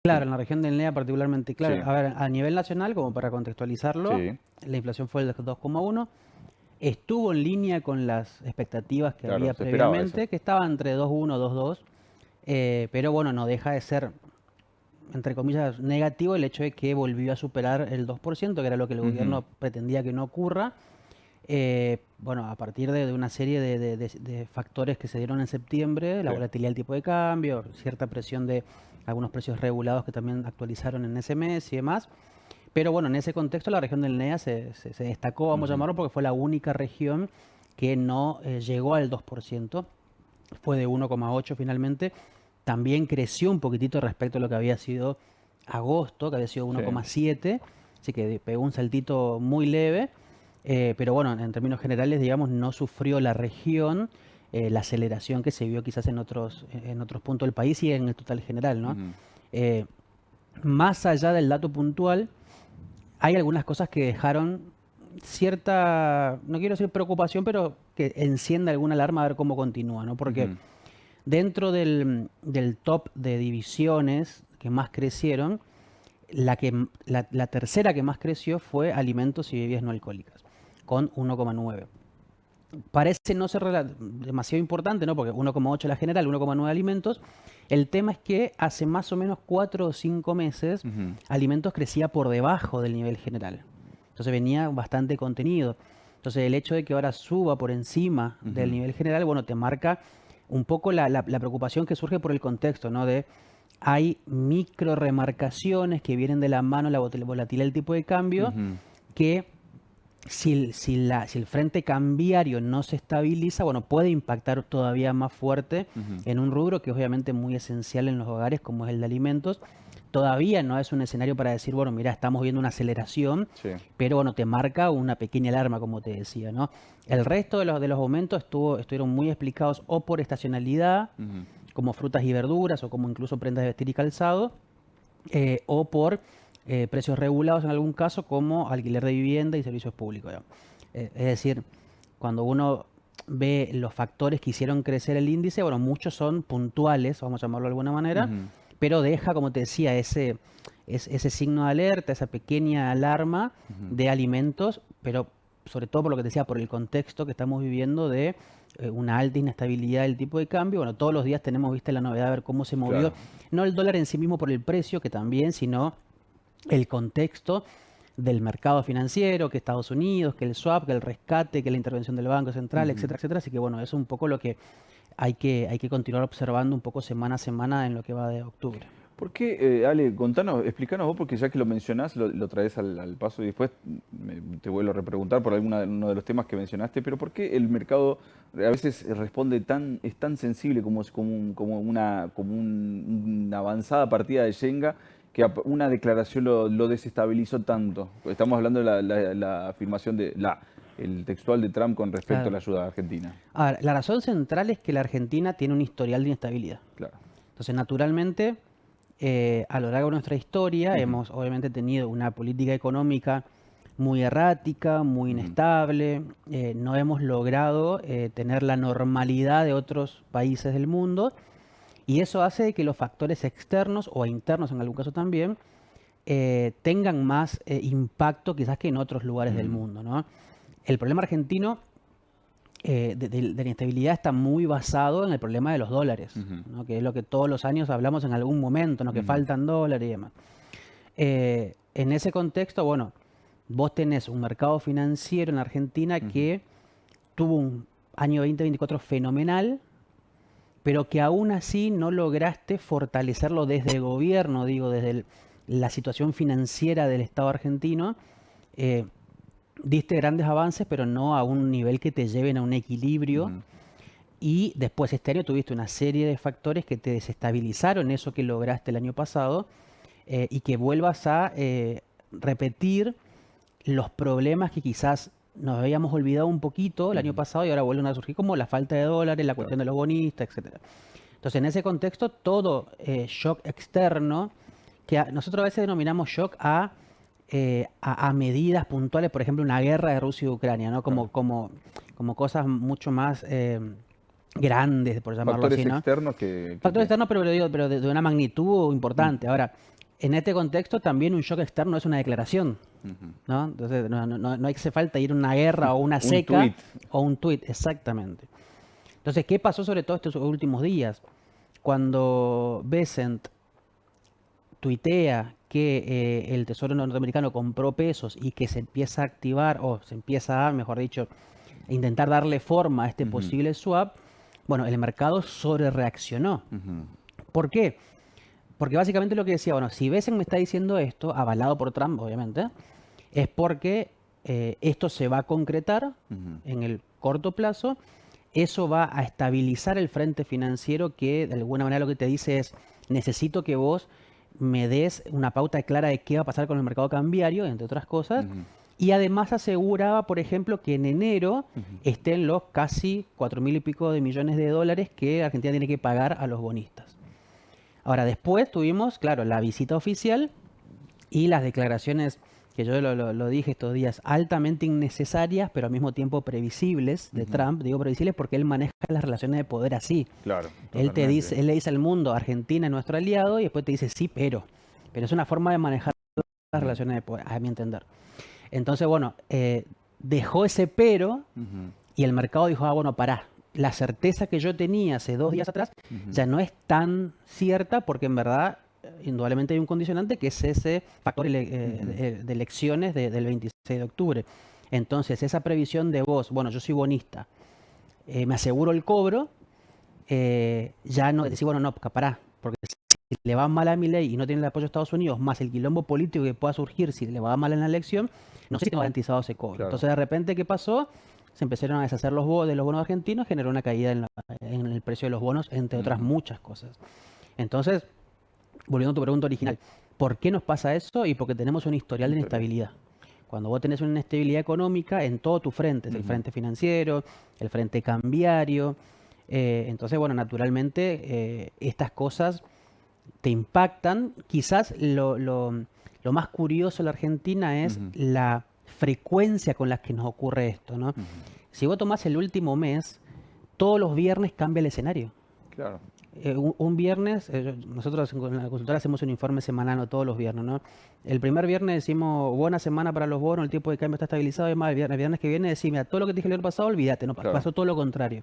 Claro, en la región del NEA particularmente, claro. Sí, A ver, a nivel nacional, como para contextualizarlo, sí, la inflación fue del 2,1, estuvo en línea con las expectativas que claro, había se esperaba eso. previamente, que estaba entre 2,1 y 2,2, pero bueno, no deja de ser, entre comillas, negativo el hecho de que volvió a superar el 2%, que era lo que el Ujú, gobierno pretendía que no ocurra. Bueno, a partir de una serie de factores que se dieron en septiembre, la sí, volatilidad del tipo de cambio, cierta presión de algunos precios regulados que también actualizaron en ese mes y demás. Pero bueno, en ese contexto la región del NEA se destacó, vamos a ujú, llamarlo, porque fue la única región que no llegó al 2%, fue de 1,8 finalmente. También creció un poquitito respecto a lo que había sido agosto, que había sido sí. 1,7, así que pegó un saltito muy leve, pero bueno, en términos generales, digamos, no sufrió la región la aceleración que se vio quizás en otros puntos del país y en el total general, ¿no? Ujú, Eh, Más allá del dato puntual, hay algunas cosas que dejaron cierta, no quiero decir preocupación, pero que enciende alguna alarma a ver cómo continúa, ¿no? Porque ujú, dentro del top de divisiones que más crecieron, la tercera que más creció fue alimentos y bebidas no alcohólicas, con 1,9. Parece no ser demasiado importante, ¿no? Porque 1,8 la general, 1,9 alimentos. El tema es que hace más o menos 4 o 5 meses ujú, alimentos crecía por debajo del nivel general. Entonces venía bastante contenido. Entonces el hecho de que ahora suba por encima del ujú, nivel general, bueno, te marca un poco la preocupación que surge por el contexto, ¿no? De hay micro remarcaciones que vienen de la mano de la volatilidad del tipo de cambio ujú, que si el frente cambiario no se estabiliza, bueno, puede impactar todavía más fuerte ujú. en un rubro que es obviamente muy esencial en los hogares, como es el de alimentos. Todavía no es un escenario para decir, bueno, mira, estamos viendo una aceleración, Sí, pero bueno, te marca una pequeña alarma, como te decía, ¿no? El resto de los aumentos estuvieron muy explicados o por estacionalidad, ujú, como frutas y verduras, o como incluso prendas de vestir y calzado, o por precios regulados en algún caso, como alquiler de vivienda y servicios públicos, digamos. Es decir, cuando uno ve los factores que hicieron crecer el índice, bueno, muchos son puntuales, vamos a llamarlo de alguna manera, ujú, pero deja, como te decía, ese signo de alerta, esa pequeña alarma ujú. de alimentos, pero sobre todo por lo que te decía, por el contexto que estamos viviendo de una alta inestabilidad del tipo de cambio. Bueno, todos los días tenemos, viste, la novedad de ver cómo se movió, Claro, no el dólar en sí mismo por el precio, que también, sino el contexto del mercado financiero, que Estados Unidos, que el swap, que el rescate, que la intervención del Banco Central, ujú. etcétera, etcétera. Así que bueno, eso es un poco lo que hay que continuar observando un poco semana a semana en lo que va de octubre. ¿Por qué, Ale, contanos, explícanos vos, porque ya que lo mencionás, lo traes al paso y después te vuelvo a repreguntar por uno de los temas que mencionaste, pero ¿por qué el mercado a veces responde es tan sensible una avanzada partida de Shenga que una declaración lo desestabilizó tanto? Estamos hablando de la afirmación el textual de Trump con respecto a Claro. la ayuda a Argentina. A ver, la razón central es que la Argentina tiene un historial de inestabilidad. Claro. Entonces, naturalmente, a lo largo de nuestra historia Ujú, hemos obviamente tenido una política económica muy errática, muy ujú, inestable, no hemos logrado tener la normalidad de otros países del mundo y eso hace que los factores externos o internos en algún caso también tengan más impacto quizás que en otros lugares del ujú, mundo, ¿no? El problema argentino de la inestabilidad está muy basado en el problema de los dólares, ujú, ¿no? Que es lo que todos los años hablamos en algún momento, ¿no? Que ujú, faltan dólares y demás. En ese contexto, bueno, vos tenés un mercado financiero en Argentina ujú. que tuvo un año 2024 fenomenal, pero que aún así no lograste fortalecerlo desde el gobierno, digo, la situación financiera del Estado argentino. Eh, Diste grandes avances, pero no a un nivel que te lleven a un equilibrio. Ujú, Y después este año tuviste una serie de factores que te desestabilizaron eso que lograste el año pasado y que vuelvas a repetir los problemas que quizás nos habíamos olvidado un poquito el año ujú, pasado y ahora vuelven a surgir como la falta de dólares, la claro. cuestión de los bonistas, etcétera. Entonces, en ese contexto, todo shock externo, que nosotros a veces denominamos shock a medidas puntuales, por ejemplo, una guerra de Rusia y Ucrania, ¿no? Claro. Como cosas mucho más grandes, por llamarlo Factores así, ¿no? externos que Factor externo, pero, pero de una magnitud importante. Ahora, en este contexto también un shock externo es una declaración, Ujú. ¿no? Entonces no hace falta ir a una guerra o una Un seca tuit. o un tuit, exactamente. Entonces, ¿qué pasó sobre todo estos últimos días? Cuando Besant tuitea que el Tesoro norteamericano compró pesos y que se empieza a activar, o se empieza a, mejor dicho, intentar darle forma a este Ujú, posible swap, bueno, el mercado sobre reaccionó. ujú, ¿Por qué? Porque básicamente lo que decía, bueno, si Besen me está diciendo esto, avalado por Trump, obviamente, es porque esto se va a concretar ujú, en el corto plazo, eso va a estabilizar el frente financiero que de alguna manera lo que te dice es, necesito que vos me des una pauta clara de qué va a pasar con el mercado cambiario, entre otras cosas, ujú, y además aseguraba, por ejemplo, que en enero ujú. estén los casi 4.000 y pico de millones de dólares que Argentina tiene que pagar a los bonistas. Ahora, después tuvimos, claro, la visita oficial y las declaraciones que yo lo dije estos días, altamente innecesarias, pero al mismo tiempo previsibles de Ujú. Trump. Digo previsibles porque él maneja las relaciones de poder así. Claro, Él te totalmente. dice, él le dice al mundo, Argentina es nuestro aliado, y después te dice sí, pero. Pero es una forma de manejar las Ujú, relaciones de poder, a mi entender. Entonces, bueno, dejó ese pero ujú, y el mercado dijo, ah, bueno, pará. La certeza que yo tenía hace 2 días atrás ujú, ya no es tan cierta porque en verdad, indudablemente hay un condicionante que es ese factor ujú. de elecciones del 26 de octubre. Entonces, esa previsión de vos, bueno, yo soy bonista, me aseguro el cobro, ya no decir, bueno, no, pará, porque si le va mal a Milei y no tiene el apoyo de Estados Unidos, más el quilombo político que pueda surgir si le va mal en la elección, no sé si tengo garantizado ese cobro. Claro. Entonces, de repente, ¿qué pasó? Se empezaron a deshacer los de los bonos argentinos, generó una caída en el precio de los bonos, entre otras Ujú. muchas cosas. Entonces, volviendo a tu pregunta original, ¿por qué nos pasa eso? Y porque tenemos un historial de Historial. inestabilidad. Cuando vos tenés una inestabilidad económica en todos tus frentes, el Ujú. frente financiero, el frente cambiario, entonces, bueno, naturalmente estas cosas te impactan. Quizás lo más curioso de la Argentina es Ujú. la frecuencia con la que nos ocurre esto, ¿no? Ujú. Si vos tomás el último mes, todos los viernes cambia el escenario. Claro. Un viernes, nosotros en la consultora hacemos un informe semanal, ¿no? Todos los viernes, ¿no? El primer viernes decimos, buena semana para los bonos, el tipo de cambio está estabilizado, y más, el viernes que viene decimos, mira, todo lo que te dije el año pasado, olvídate, no Claro. pasó todo lo contrario.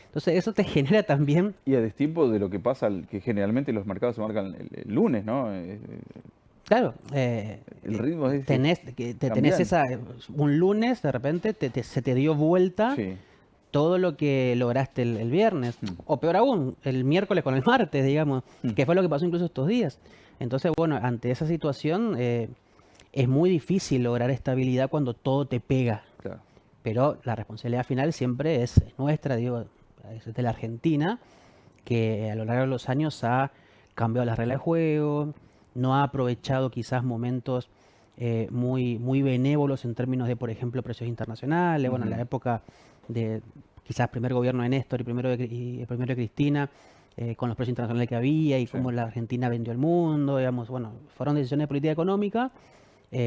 Entonces eso te genera también, Y a destiempo de lo que pasa, que generalmente los mercados se marcan el lunes, ¿no? claro, El ritmo es tenés cambiante. esa, un lunes de repente se te dio vuelta Sí. todo lo que lograste el viernes, Mm, o peor aún, el miércoles con el martes, digamos, mm. que fue lo que pasó incluso estos días. Entonces, bueno, ante esa situación es muy difícil lograr estabilidad cuando todo te pega, Claro. pero la responsabilidad final siempre es nuestra, digo, es de la Argentina, que a lo largo de los años ha cambiado las reglas de juego, no ha aprovechado quizás momentos muy benévolos en términos de, por ejemplo, precios internacionales. Bueno, en la Ujú. época de quizás primer gobierno de Néstor y el primero de Cristina, con los precios internacionales que había y Sí. cómo la Argentina vendió el mundo, digamos, bueno, fueron decisiones de política económica,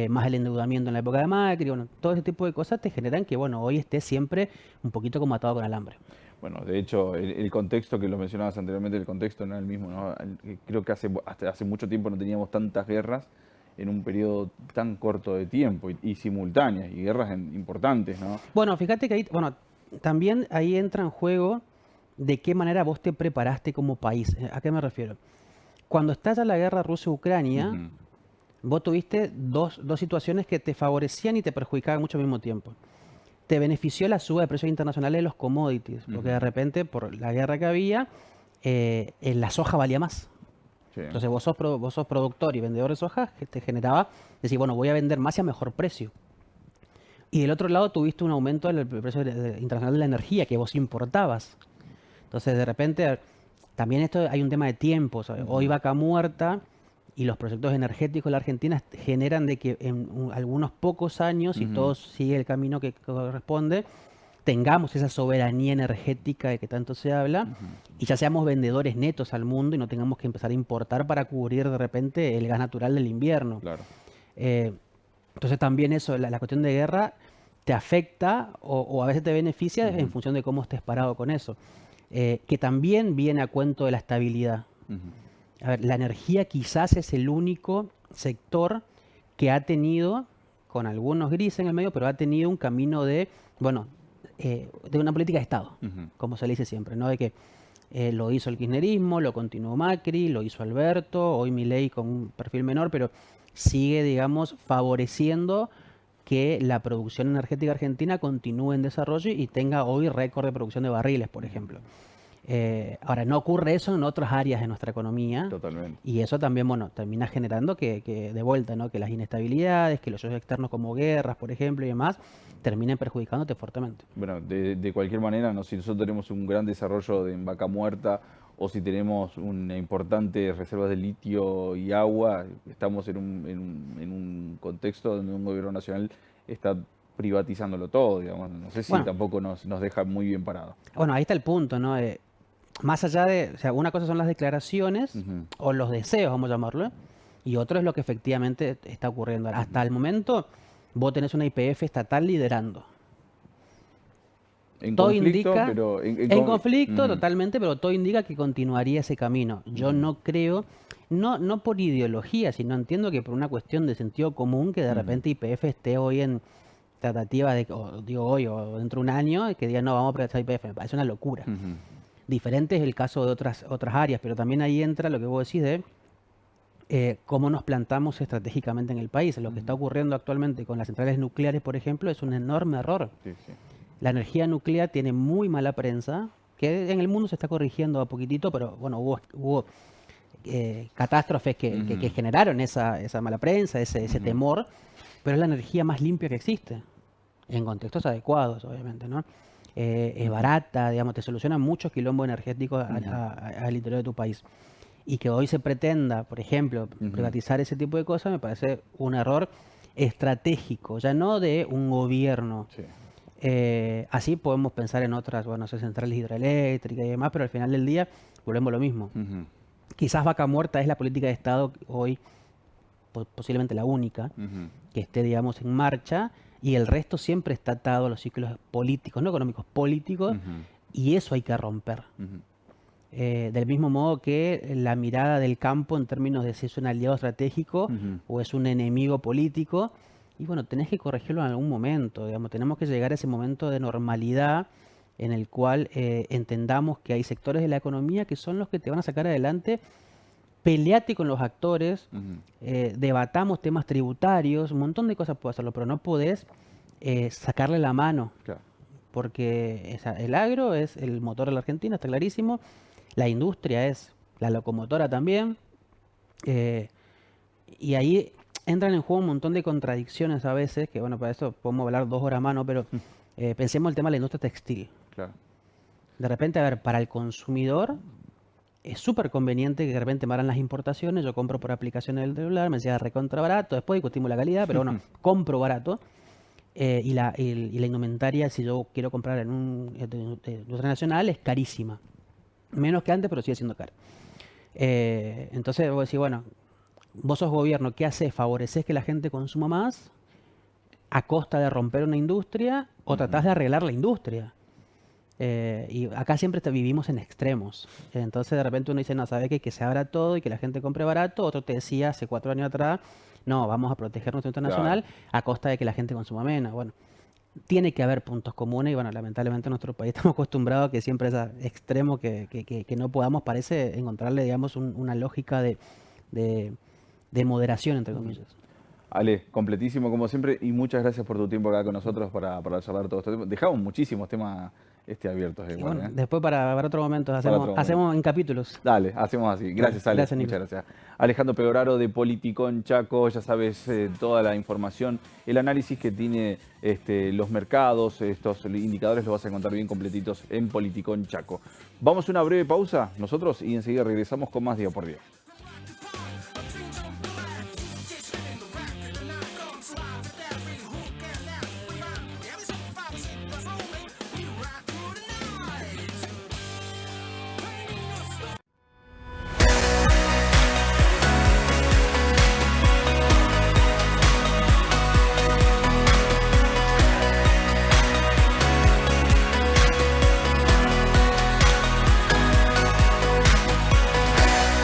más el endeudamiento en la época de Macri, bueno, todo ese tipo de cosas te generan que, bueno, hoy estés siempre un poquito como atado con alambre. Bueno, de hecho, el contexto que lo mencionabas anteriormente, el contexto no era el mismo, ¿no? Creo que hasta hace mucho tiempo no teníamos tantas guerras en un periodo tan corto de tiempo y simultáneas, y guerras importantes, ¿no? Bueno, fíjate que ahí, bueno, también ahí entra en juego de qué manera vos te preparaste como país. ¿A qué me refiero? Cuando estalla la guerra Rusia-Ucrania, Ujú, vos tuviste dos situaciones que te favorecían y te perjudicaban mucho al mismo tiempo. Te benefició la suba de precios internacionales de los commodities, porque de ujú. repente, por la guerra que había, la soja valía más. Sí. Entonces vos sos productor y vendedor de soja, que te generaba decir, bueno, voy a vender más y a mejor precio. Y del otro lado tuviste un aumento del precio internacional de la energía que vos importabas. Entonces, de repente, también esto hay un tema de tiempo. O sea, hoy Ujú, Vaca Muerta y los proyectos energéticos de la Argentina generan de que en algunos pocos años, si ujú, todo sigue el camino que corresponde, tengamos esa soberanía energética de que tanto se habla ujú. y ya seamos vendedores netos al mundo y no tengamos que empezar a importar para cubrir de repente el gas natural del invierno. Claro. Eh, entonces también eso, la cuestión de guerra te afecta o a veces te beneficia en Ujú, función de cómo estés parado con eso. que también viene a cuento de la estabilidad. Ujú. A ver, la energía quizás es el único sector que ha tenido, con algunos grises en el medio, pero ha tenido un camino de, bueno, de una política de Estado, Ujú. como se le dice siempre, ¿no? De que lo hizo el kirchnerismo, lo continuó Macri, lo hizo Alberto, hoy Milei con un perfil menor, pero sigue, digamos, favoreciendo que la producción energética argentina continúe en desarrollo y tenga hoy récord de producción de barriles, por ejemplo. Ahora, no ocurre eso en otras áreas de nuestra economía Totalmente. y eso también, bueno, termina generando que de vuelta, ¿no? Que las inestabilidades, que los shoques externos como guerras, por ejemplo, y demás, terminen perjudicándote fuertemente. Bueno, de cualquier manera, ¿no? Si nosotros tenemos un gran desarrollo en Vaca Muerta o si tenemos una importante reservas de litio y agua, estamos en un contexto donde un gobierno nacional está privatizándolo todo, digamos. No sé si Bueno, tampoco nos deja muy bien parados. bueno, ahí está el punto, ¿no? Más allá de, o sea, una cosa son las declaraciones Ujú, o los deseos, vamos a llamarlo, y otro es lo que efectivamente está ocurriendo. ujú. Hasta el momento, vos tenés una YPF estatal liderando. En Todo conflicto, indica, pero en conflicto ujú, totalmente, pero todo indica que continuaría ese camino. Yo ujú, no creo, no por ideología, sino entiendo que por una cuestión de sentido común, que de ujú, repente YPF esté hoy en tratativa de, o digo hoy o dentro de un año, que diga no, vamos a privatizar YPF, me parece una locura. ujú, Diferente es el caso de otras áreas, pero también ahí entra lo que vos decís de cómo nos plantamos estratégicamente en el país. Lo que está ujú. ocurriendo actualmente con las centrales nucleares, por ejemplo, es un enorme error. Sí, sí. La energía nuclear tiene muy mala prensa, que en el mundo se está corrigiendo a poquitito, pero bueno, hubo catástrofes que Ujú, generaron esa mala prensa, ese ujú, temor, pero es la energía más limpia que existe, en contextos adecuados, obviamente, ¿no? Es ujú, barata, digamos, te soluciona muchos quilombos energéticos ujú, al interior de tu país. Y que hoy se pretenda, por ejemplo, ujú. privatizar ese tipo de cosas, me parece un error estratégico, ya no de un gobierno. Sí. Así podemos pensar en otras, bueno, no sé, centrales hidroeléctricas y demás, pero al final del día volvemos a lo mismo. Ujú, Quizás vaca muerta es la política de Estado hoy, posiblemente la única, ujú, que esté, digamos, en marcha, y el resto siempre está atado a los ciclos políticos, no económicos, políticos, ujú, y eso hay que romper. ujú. Del mismo modo que la mirada del campo en términos de si es un aliado estratégico Ujú, o es un enemigo político. Y bueno, tenés que corregirlo en algún momento, digamos, tenemos que llegar a ese momento de normalidad en el cual entendamos que hay sectores de la economía que son los que te van a sacar adelante. Peleate con los actores, ujú. debatamos temas tributarios, un montón de cosas puedes hacerlo, pero no podés sacarle la mano, Claro. porque el agro es el motor de la Argentina, está clarísimo, la industria es la locomotora también, eh, y ahí entran en juego un montón de contradicciones a veces, que bueno, para eso podemos hablar 2 horas más, ¿no? Pero pensemos el tema de la industria textil. Claro. De repente, a ver, para el consumidor es súper conveniente que de repente me hagan las importaciones, yo compro por aplicación del celular, me llega recontra barato, después discutimos la calidad, pero bueno, compro barato. Y la indumentaria, si yo quiero comprar en un industria nacional, es carísima. Menos que antes, pero sigue siendo cara. Entonces vos decís, bueno, vos sos gobierno, ¿qué haces? ¿Favoreces que la gente consuma más a costa de romper una industria o Ujú. tratás de arreglar la industria? Y acá siempre vivimos en extremos. Entonces de repente uno dice, no, ¿sabes qué? Que se abra todo y que la gente compre barato. Otro te decía hace 4 años atrás, no, vamos a proteger nuestro Claro. internacional a costa de que la gente consuma menos. Bueno, tiene que haber puntos comunes y bueno, lamentablemente en nuestro país estamos acostumbrados a que siempre es a extremo que no podamos, parece, encontrarle, digamos, una lógica de, de moderación, entre Ujú. comillas. Ale, completísimo como siempre y muchas gracias por tu tiempo acá con nosotros para charlar todo esto. Dejamos muchísimos temas abiertos Y igual, bueno, ¿eh? después para otro momento Para hacemos, otro momento. hacemos en capítulos. Dale, hacemos así. Dale, Gracias, Ale. gracias, Nico. Muchas gracias. Alejandro Pegoraro de Politicón Chaco, ya sabes toda la información, el análisis que tiene los mercados, estos indicadores los vas a encontrar bien completitos en Politicón Chaco. Vamos a una breve pausa nosotros y enseguida regresamos con más Día por Día.